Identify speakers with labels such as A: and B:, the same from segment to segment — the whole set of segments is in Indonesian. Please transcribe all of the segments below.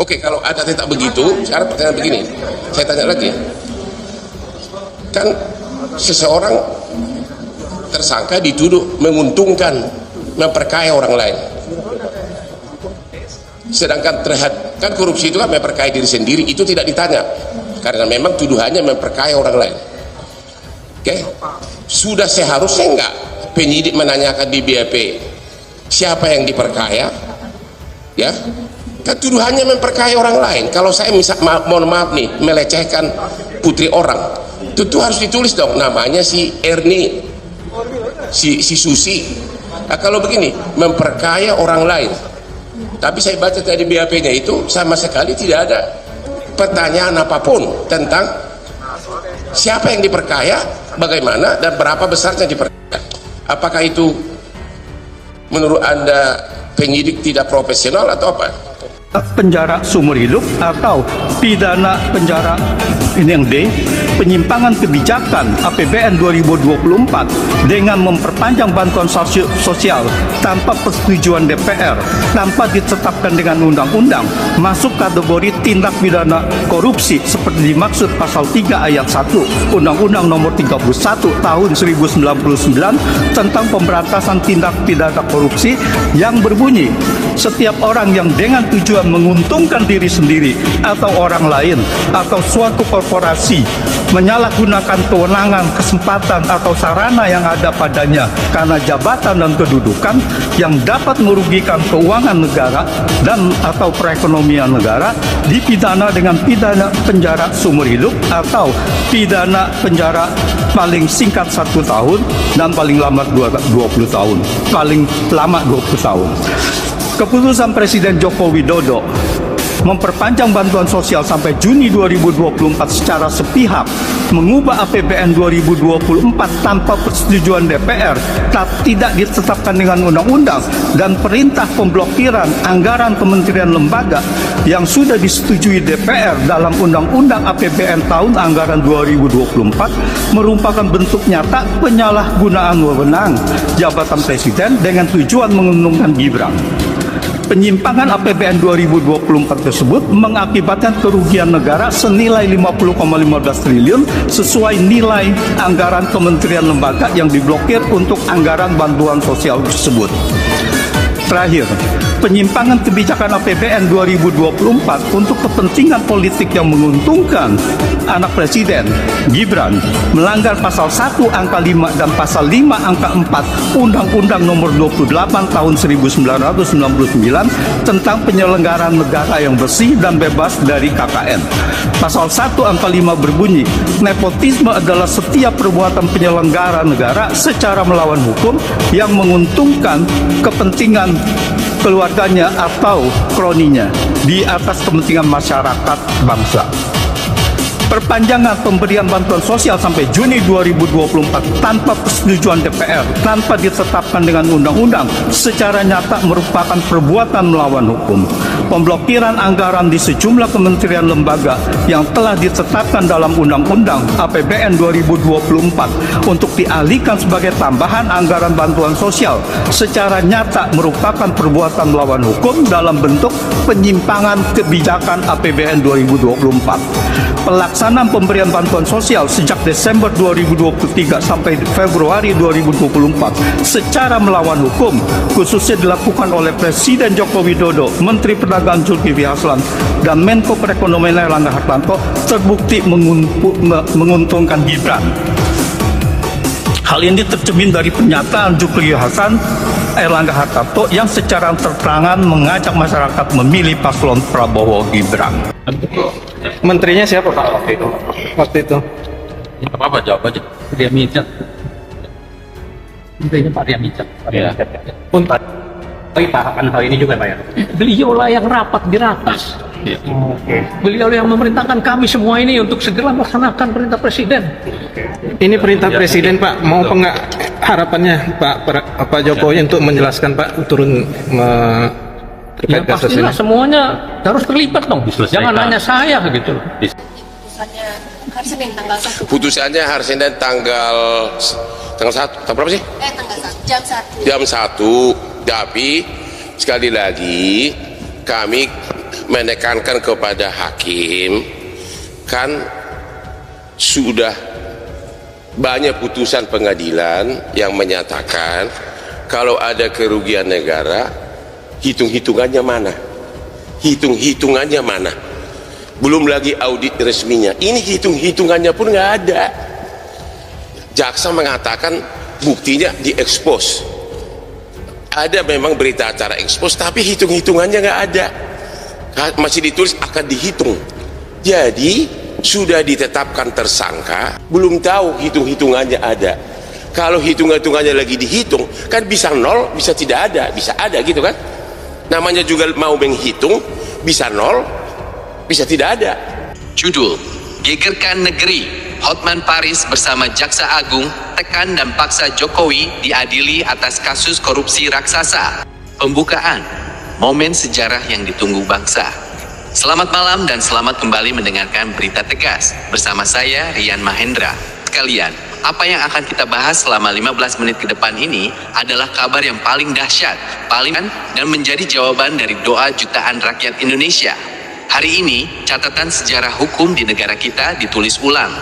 A: Oke, kalau ada tidak begitu, sekarang pertanyaan begini, saya tanya lagi, kan seseorang tersangka dituduh menguntungkan, memperkaya orang lain, sedangkan kan korupsi itu kan memperkaya diri sendiri, itu tidak ditanya karena memang tuduhannya memperkaya orang lain. Oke, sudah seharusnya enggak penyidik menanyakan di BAP siapa yang diperkaya, ya kan tuduhannya memperkaya orang lain. Kalau saya mohon maaf nih melecehkan putri orang, itu harus ditulis dong namanya si Erni, si Susi. Nah, kalau begini memperkaya orang lain, tapi saya baca tadi BAP-nya itu sama sekali tidak ada pertanyaan apapun tentang siapa yang diperkaya, bagaimana dan berapa besarnya diperkaya. Apakah itu menurut Anda penyidik tidak profesional atau apa?
B: Penjara seumur hidup atau pidana penjara ini yang D, penyimpangan kebijakan APBN 2024 dengan memperpanjang bantuan sosial tanpa persetujuan DPR, tanpa ditetapkan dengan undang-undang, masuk kategori tindak pidana korupsi seperti dimaksud pasal 3 ayat 1 Undang-Undang Nomor 31 Tahun 1099 tentang pemberantasan tindak pidana korupsi yang berbunyi, setiap orang yang dengan tujuan menguntungkan diri sendiri atau orang lain atau suatu korporasi menyalahgunakan kewenangan, kesempatan atau sarana yang ada padanya karena jabatan dan kedudukan yang dapat merugikan keuangan negara dan atau perekonomian negara dipidana dengan pidana penjara seumur hidup atau pidana penjara paling singkat 1 tahun dan paling lama 20 tahun, paling lama 20 tahun. Keputusan Presiden Joko Widodo memperpanjang bantuan sosial sampai Juni 2024 secara sepihak, mengubah APBN 2024 tanpa persetujuan DPR, tidak ditetapkan dengan undang-undang, dan perintah pemblokiran anggaran kementerian lembaga yang sudah disetujui DPR dalam Undang-Undang APBN tahun anggaran 2024 merupakan bentuk nyata penyalahgunaan wewenang jabatan presiden dengan tujuan menguntungkan Gibran. Penyimpangan APBN 2024 tersebut mengakibatkan kerugian negara senilai 50,15 triliun sesuai nilai anggaran kementerian lembaga yang diblokir untuk anggaran bantuan sosial tersebut. Terakhir, penyimpangan kebijakan APBN 2024 untuk kepentingan politik yang menguntungkan anak presiden Gibran melanggar pasal 1 angka 5 dan pasal 5 angka 4 Undang-Undang Nomor 28 tahun 1999 tentang penyelenggaraan negara yang bersih dan bebas dari KKN. Pasal 1 angka 5 berbunyi, nepotisme adalah setiap perbuatan penyelenggara negara secara melawan hukum yang menguntungkan kepentingan keluarganya atau kroninya di atas kepentingan masyarakat bangsa. Perpanjangan pemberian bantuan sosial sampai Juni 2024 tanpa persetujuan DPR, tanpa ditetapkan dengan undang-undang, secara nyata merupakan perbuatan melawan hukum. Pemblokiran anggaran di sejumlah kementerian lembaga yang telah ditetapkan dalam Undang-Undang APBN 2024 untuk dialihkan sebagai tambahan anggaran bantuan sosial secara nyata merupakan perbuatan melawan hukum dalam bentuk penyimpangan kebijakan APBN 2024. Pelaksanaan pemberian bantuan sosial sejak Desember 2023 sampai Februari 2024 secara melawan hukum, khususnya dilakukan oleh Presiden Joko Widodo, Menteri Perdagangan Zulkifli Hasan, dan Menko Perekonomian Airlangga Hartarto, terbukti menguntungkan Gibran. Hal ini tercermin dari pernyataan Zulkifli Hasan, Airlangga Hartarto yang secara terang-terangan mengajak masyarakat memilih paslon Prabowo Gibran.
C: Menterinya siapa Pak waktu itu?
D: Ya, apa jawab aja. Ria Mizat. Menterinya Pak Ria Mizat.
C: Ya.
D: Untuk tahapan hal ini juga Pak ya. Beliaulah yang rapat di ratas. Ya. Beliau yang memerintahkan kami semua ini untuk segera melaksanakan perintah Presiden.
C: Ini perintah Presiden Pak, mau enggak harapannya Pak Jokowi untuk menjelaskan Pak turun
D: Ya pastilah semuanya harus terlibat dong. Jangan hanya saya gitu.
E: Putusannya hari Senin tanggal 1.
A: Putusannya hari Senin tanggal 1. Tanggal berapa sih?
E: Tanggal 1. Jam 1.
A: Jam 1. Tapi sekali lagi kami menekankan kepada hakim, kan sudah banyak putusan pengadilan yang menyatakan kalau ada kerugian negara, hitung-hitungannya mana? Hitung-hitungannya mana? Belum lagi audit resminya. Ini hitung-hitungannya pun nggak ada. Jaksa mengatakan buktinya diekspos. Ada memang berita acara ekspos, tapi hitung-hitungannya nggak ada. Masih ditulis akan dihitung. Jadi sudah ditetapkan tersangka, belum tahu hitung-hitungannya ada. Kalau hitung-hitungannya lagi dihitung, kan bisa nol, bisa tidak ada, bisa ada gitu kan. Namanya juga mau menghitung, bisa nol, bisa tidak ada.
F: Judul, Gegerkan Negeri. Hotman Paris bersama Jaksa Agung tekan dan paksa Jokowi diadili atas kasus korupsi raksasa. Pembukaan, momen sejarah yang ditunggu bangsa. Selamat malam dan selamat kembali mendengarkan Berita Tegas bersama saya Rian Mahendra. Sekalian, apa yang akan kita bahas selama 15 menit ke depan ini adalah kabar yang paling dahsyat, dan menjadi jawaban dari doa jutaan rakyat Indonesia. Hari ini, catatan sejarah hukum di negara kita ditulis ulang.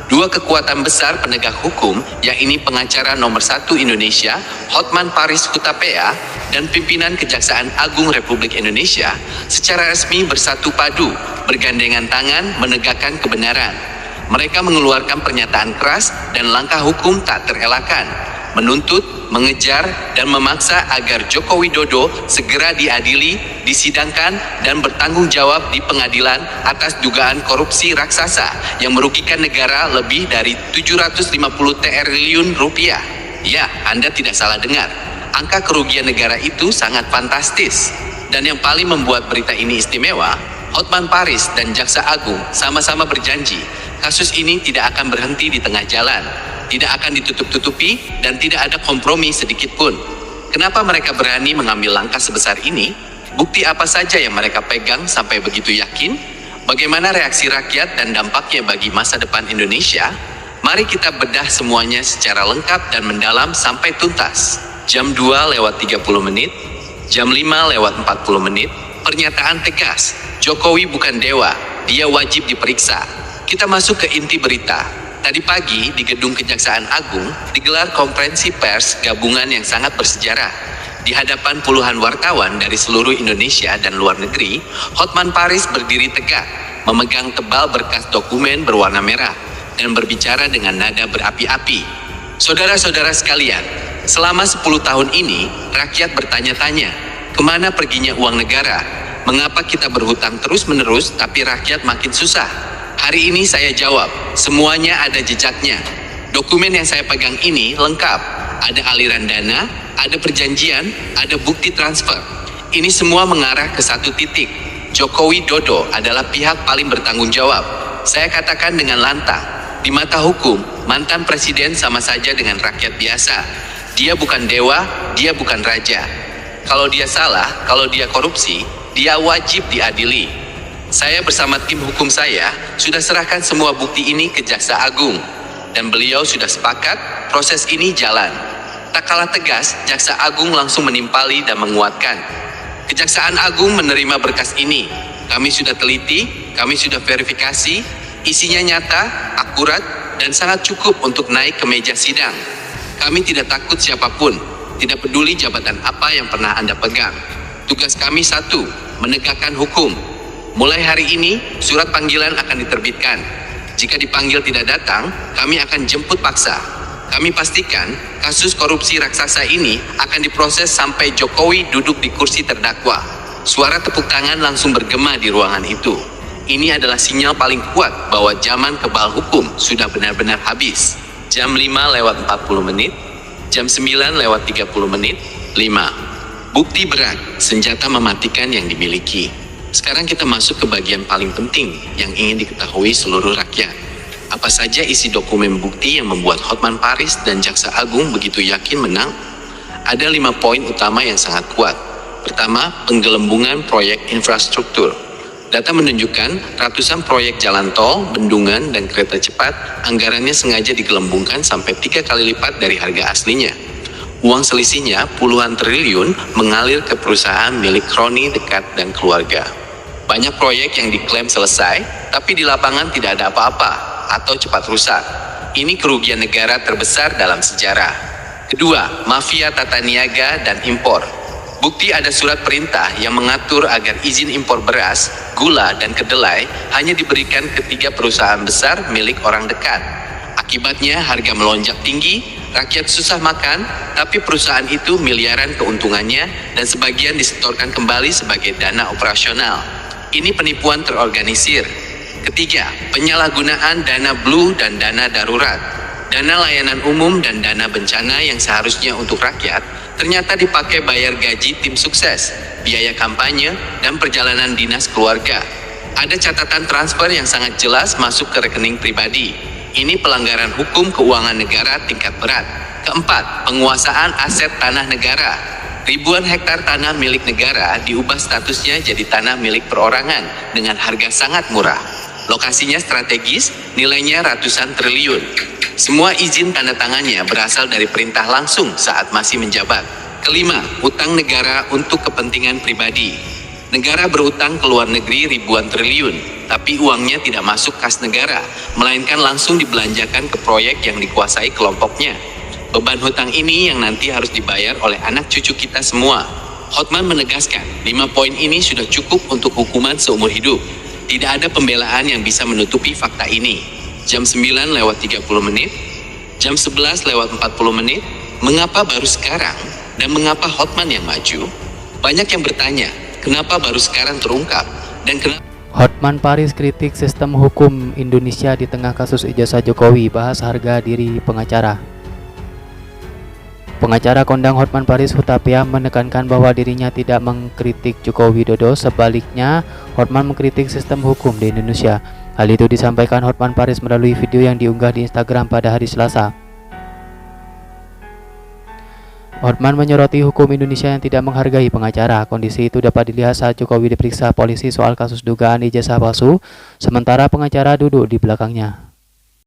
F: Dua kekuatan besar penegak hukum, yang ini pengacara nomor 1 Indonesia, Hotman Paris Hutapea, dan pimpinan Kejaksaan Agung Republik Indonesia, secara resmi bersatu padu, bergandengan tangan menegakkan kebenaran. Mereka mengeluarkan pernyataan keras dan langkah hukum tak terelakkan, menuntut, mengejar, dan memaksa agar Joko Widodo segera diadili, disidangkan, dan bertanggung jawab di pengadilan atas dugaan korupsi raksasa yang merugikan negara lebih dari 750 triliun rupiah. Ya, Anda tidak salah dengar. Angka kerugian negara itu sangat fantastis. Dan yang paling membuat berita ini istimewa, Hotman Paris dan Jaksa Agung sama-sama berjanji, kasus ini tidak akan berhenti di tengah jalan, tidak akan ditutup-tutupi, dan tidak ada kompromi sedikit pun. Kenapa mereka berani mengambil langkah sebesar ini? Bukti apa saja yang mereka pegang sampai begitu yakin? Bagaimana reaksi rakyat dan dampaknya bagi masa depan Indonesia? Mari kita bedah semuanya secara lengkap dan mendalam sampai tuntas. Jam 2:30, jam 5:40, pernyataan tegas, Jokowi bukan dewa, dia wajib diperiksa. Kita masuk ke inti berita. Tadi pagi di Gedung Kejaksaan Agung digelar konferensi pers gabungan yang sangat bersejarah. Di hadapan puluhan wartawan dari seluruh Indonesia dan luar negeri, Hotman Paris berdiri tegak, memegang tebal berkas dokumen berwarna merah, dan berbicara dengan nada berapi-api. Saudara-saudara sekalian, selama 10 tahun ini, rakyat bertanya-tanya, kemana perginya uang negara? Mengapa kita berhutang terus-menerus tapi rakyat makin susah? Hari ini saya jawab, semuanya ada jejaknya. Dokumen yang saya pegang ini lengkap. Ada aliran dana, ada perjanjian, ada bukti transfer. Ini semua mengarah ke satu titik. Joko Widodo adalah pihak paling bertanggung jawab. Saya katakan dengan lantang, di mata hukum, mantan presiden sama saja dengan rakyat biasa. Dia bukan dewa, dia bukan raja. Kalau dia salah, kalau dia korupsi, dia wajib diadili. Saya bersama tim hukum saya sudah serahkan semua bukti ini ke Jaksa Agung, dan beliau sudah sepakat proses ini jalan. Tak kalah tegas, Jaksa Agung langsung menimpali dan menguatkan. Kejaksaan Agung menerima berkas ini. Kami sudah teliti, kami sudah verifikasi, isinya nyata, akurat, dan sangat cukup untuk naik ke meja sidang. Kami tidak takut siapapun, tidak peduli jabatan apa yang pernah Anda pegang. Tugas kami satu, menegakkan hukum. Mulai hari ini, surat panggilan akan diterbitkan. Jika dipanggil tidak datang, kami akan jemput paksa. Kami pastikan kasus korupsi raksasa ini akan diproses sampai Jokowi duduk di kursi terdakwa. Suara tepuk tangan langsung bergema di ruangan itu. Ini adalah sinyal paling kuat bahwa zaman kebal hukum sudah benar-benar habis. Jam 5:40, jam 9:30, 5. Bukti berat, senjata mematikan yang dimiliki. Sekarang kita masuk ke bagian paling penting yang ingin diketahui seluruh rakyat. Apa saja isi dokumen bukti yang membuat Hotman Paris dan Jaksa Agung begitu yakin menang? Ada 5 poin utama yang sangat kuat. Pertama, penggelembungan proyek infrastruktur. Data menunjukkan ratusan proyek jalan tol, bendungan, dan kereta cepat anggarannya sengaja digelembungkan sampai 3 kali lipat dari harga aslinya. Uang selisihnya puluhan triliun mengalir ke perusahaan milik kroni dekat dan keluarga. Banyak proyek yang diklaim selesai, tapi di lapangan tidak ada apa-apa atau cepat rusak. Ini kerugian negara terbesar dalam sejarah. Kedua, mafia tata niaga dan impor. Bukti ada surat perintah yang mengatur agar izin impor beras, gula, dan kedelai hanya diberikan ke 3 perusahaan besar milik orang dekat. Akibatnya harga melonjak tinggi, rakyat susah makan, tapi perusahaan itu miliaran keuntungannya dan sebagian disetorkan kembali sebagai dana operasional. Ini penipuan terorganisir. Ketiga, penyalahgunaan dana blue dan dana darurat. Dana layanan umum dan dana bencana yang seharusnya untuk rakyat ternyata dipakai bayar gaji tim sukses, biaya kampanye, dan perjalanan dinas keluarga. Ada catatan transfer yang sangat jelas masuk ke rekening pribadi. Ini pelanggaran hukum keuangan negara tingkat berat. Keempat, penguasaan aset tanah negara. Ribuan hektar tanah milik negara diubah statusnya jadi tanah milik perorangan dengan harga sangat murah. Lokasinya strategis, nilainya ratusan triliun. Semua izin tanda tangannya berasal dari perintah langsung saat masih menjabat. Kelima, utang negara untuk kepentingan pribadi. Negara berutang ke luar negeri ribuan triliun, tapi uangnya tidak masuk kas negara, melainkan langsung dibelanjakan ke proyek yang dikuasai kelompoknya. Beban hutang ini yang nanti harus dibayar oleh anak cucu kita semua. Hotman menegaskan, 5 poin ini sudah cukup untuk hukuman seumur hidup. Tidak ada pembelaan yang bisa menutupi fakta ini. Jam 9:30, jam 11:40. Mengapa baru sekarang? Dan mengapa Hotman yang maju? Banyak yang bertanya, kenapa baru sekarang terungkap? Dan kenapa
G: Hotman Paris kritik sistem hukum Indonesia di tengah kasus ijazah Jokowi, bahas harga diri pengacara. Pengacara kondang Hotman Paris Hutapea menekankan bahwa dirinya tidak mengkritik Joko Widodo, sebaliknya Hotman mengkritik sistem hukum di Indonesia. Hal itu disampaikan Hotman Paris melalui video yang diunggah di Instagram pada hari Selasa. Hotman menyoroti hukum Indonesia yang tidak menghargai pengacara. Kondisi itu dapat dilihat saat Jokowi diperiksa polisi soal kasus dugaan ijazah palsu, sementara pengacara duduk di belakangnya.